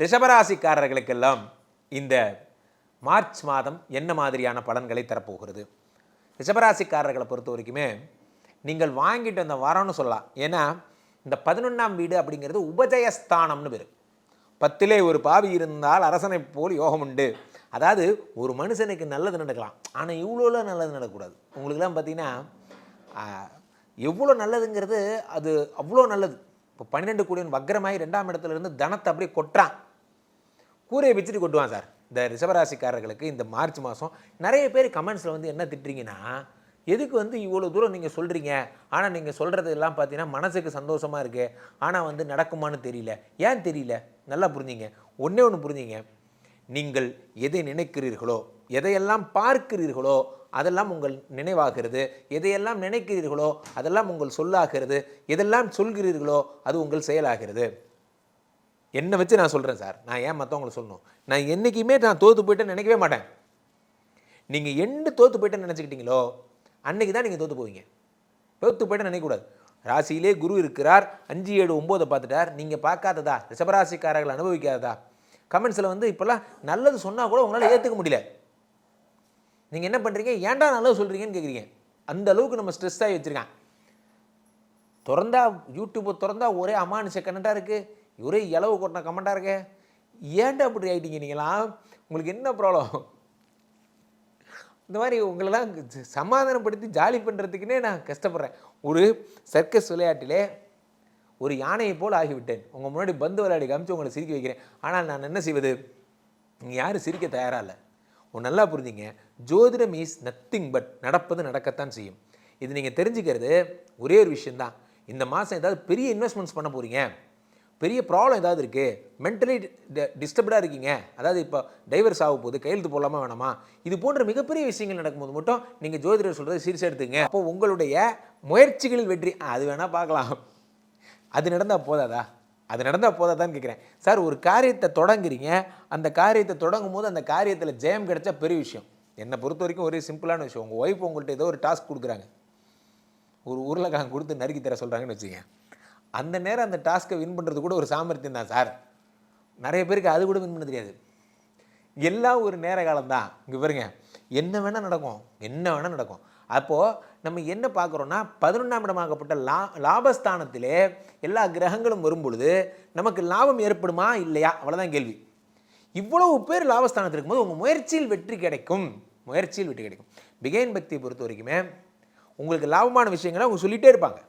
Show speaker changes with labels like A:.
A: ரிஷபராசிக்காரர்களுக்கெல்லாம் இந்த மார்ச் மாதம் என்ன மாதிரியான பலன்களை தரப்போகிறது? ரிஷபராசிக்காரர்களை பொறுத்த வரைக்குமே நீங்கள் வாங்கிட்டு வந்த வரம்னு சொல்லலாம். ஏன்னா இந்த 11ஆம் வீடு அப்படிங்கிறது உபஜயஸ்தானம்னு பேர். 10லே ஒரு பாவி இருந்தால் அரசனை போல் யோகம் உண்டு. அதாவது ஒரு மனுஷனுக்கு நல்லது நடக்கலாம், ஆனால் இவ்வளோலாம் நல்லது நடக்கக்கூடாது. உங்களுக்குலாம் பார்த்தீங்கன்னா எவ்வளோ நல்லதுங்கிறது அது அவ்வளோ நல்லது. இப்போ 12 கூடியவன் வக்ரமாகி 2ஆம் இடத்துல இருந்து தனத்தை அப்படியே கொட்டுறான், கூரையை வச்சுட்டு கொட்டுவான் சார். இந்த ரிஷபராசிக்காரர்களுக்கு இந்த மார்ச் மாதம் நிறைய பேர் கமெண்ட்ஸில் வந்து என்ன திட்டுறீங்கன்னா, எதுக்கு வந்து இவ்வளோ தூரம் நீங்கள் சொல்கிறீங்க, ஆனால் நீங்கள் சொல்கிறது எல்லாம் பார்த்தீங்கன்னா மனசுக்கு சந்தோஷமாக இருக்குது, ஆனால் வந்து நடக்குமான்னு தெரியல. ஏன் தெரியல? நல்லா புரிஞ்சிங்க. ஒன்றே ஒன்று புரிஞ்சிங்க, நீங்கள் எதை நினைக்கிறீர்களோ, எதையெல்லாம் பார்க்கிறீர்களோ அதெல்லாம் உங்கள் நினைவாகிறது. எதையெல்லாம் நினைக்கிறீர்களோ அதெல்லாம் உங்கள் சொல்லாகிறது. எதெல்லாம் சொல்கிறீர்களோ அது உங்கள் செயலாகிறது. என்னை வச்சு நான் சொல்கிறேன் சார். நான் ஏன் மற்றவங்களை சொல்லணும்? நான் என்றைக்குமே நான் தோற்று போயிட்டேன்னு நினைக்கவே மாட்டேன். நீங்கள் எண்டு தோற்று போயிட்டேன்னு நினச்சிக்கிட்டீங்களோ அன்றைக்கி தான் நீங்கள் தோற்று போவீங்க. தோற்று போயிட்டேன்னு நினைக்கக்கூடாது. ராசியிலே குரு இருக்கிறார், 5, 7, 9 பார்த்துட்டார். நீங்கள் பார்க்காததா? ரிஷபராசிக்காரர்கள் அனுபவிக்காததா? கமெண்ட்ஸில் வந்து இப்போல்லாம் நல்லது சொன்னால் கூட உங்களால் ஏற்றுக்க முடியல. நீங்கள் என்ன பண்ணுறீங்க? ஏன்டா நல்லது சொல்கிறீங்கன்னு கேட்குறீங்க. அந்த அளவுக்கு நம்ம ஸ்ட்ரெஸ் ஆகி வச்சுருக்கான். திறந்தா யூடியூப்பை திறந்தா ஒரே அமானுஷ கமெண்ட்டாக இருக்குது, ஒரே இளவு கொட்டின கமெண்ட்டாக இருக்கு. ஏன்டா அப்படி ஆகிட்டீங்க நீங்களாம்? உங்களுக்கு என்ன ப்ராப்ளம்? இந்த மாதிரி உங்களெல்லாம் சமாதானப்படுத்தி ஜாலி பண்ணுறதுக்குன்னே நான் கஷ்டப்படுறேன். ஒரு சர்க்கஸ் விளையாட்டிலே ஒரு யானையை போல் ஆகிவிட்டேன். உங்கள் முன்னாடி பந்து விளையாடி காமிச்சு உங்களை சிரிக்க வைக்கிறேன். ஆனால் நான் என்ன செய்வது? நீங்கள் யாரும் சிரிக்க தயாராக இல்லை. நல்லா புரிஞ்சிங்க, ஜோதிடம் இஸ் நத்திங் பட் நடப்பது நடக்கத்தான் செய்யும். இது நீங்கள் தெரிஞ்சுக்கிறது ஒரே ஒரு விஷயந்தான். இந்த மாதம் ஏதாவது பெரிய இன்வெஸ்ட்மெண்ட்ஸ் பண்ண போகிறீங்க, பெரிய ப்ராப்ளம் ஏதாவது இருக்குது, மென்டலி டிஸ்டர்ப்டாக இருக்கீங்க, அதாவது இப்போ டைவர்ஸ் ஆக போகுது, கையெழுத்து போடலாமா வேணாமா, இது போன்ற மிகப்பெரிய விஷயங்கள் நடக்கும்போது மட்டும் நீங்கள் ஜோதிடர் சொல்கிறது சீரியஸாக எடுத்துங்க. அப்போ உங்களுடைய முயற்சிகளில் வெற்றி அது வேணால் பார்க்கலாம். அது நடந்தால் போதாதா? அது நடந்தால் போதாதான்னு கேட்குறேன் சார். ஒரு காரியத்தை தொடங்குறீங்க, அந்த காரியத்தை தொடங்கும் போது அந்த காரியத்தில் ஜெயம் கிடைச்சா பெரிய விஷயம். என்னை பொறுத்த வரைக்கும் ஒரே சிம்பிளான விஷயம். உங்கள் ஒய்ஃப் உங்கள்கிட்ட ஏதோ ஒரு டாஸ்க் கொடுக்குறாங்க, ஒரு உருளைக்கிழங்கு கொடுத்து நறுக்கி தர சொல்கிறாங்கன்னு வச்சுங்க. அந்த நேரம் அந்த டாஸ்க்கை வின் பண்ணுறது கூட ஒரு சாமர்த்தியம் தான் சார். நிறைய பேருக்கு அது கூட வின் பண்ண தெரியாது. எல்லாம் ஒரு நேர காலம்தான். இங்கே பாருங்க, என்ன வேணால் நடக்கும், என்ன வேணால் நடக்கும். அப்போது நம்ம என்ன பார்க்குறோன்னா, 11ஆம் இடமாகப்பட்ட லாபஸ்தானத்திலே எல்லா கிரகங்களும் வரும் பொழுது நமக்கு லாபம் ஏற்படுமா இல்லையா? அவ்வளோதான் கேள்வி. இவ்வளவு பேர் லாபஸ்தானத்தில் இருக்கும்போது உங்கள் முயற்சியில் வெற்றி கிடைக்கும். முயற்சியில் வெற்றி கிடைக்கும். பிகைன் பக்தியை பொறுத்த வரைக்குமே உங்களுக்கு லாபமான விஷயங்களை அவங்க சொல்லிகிட்டே இருப்பாங்க.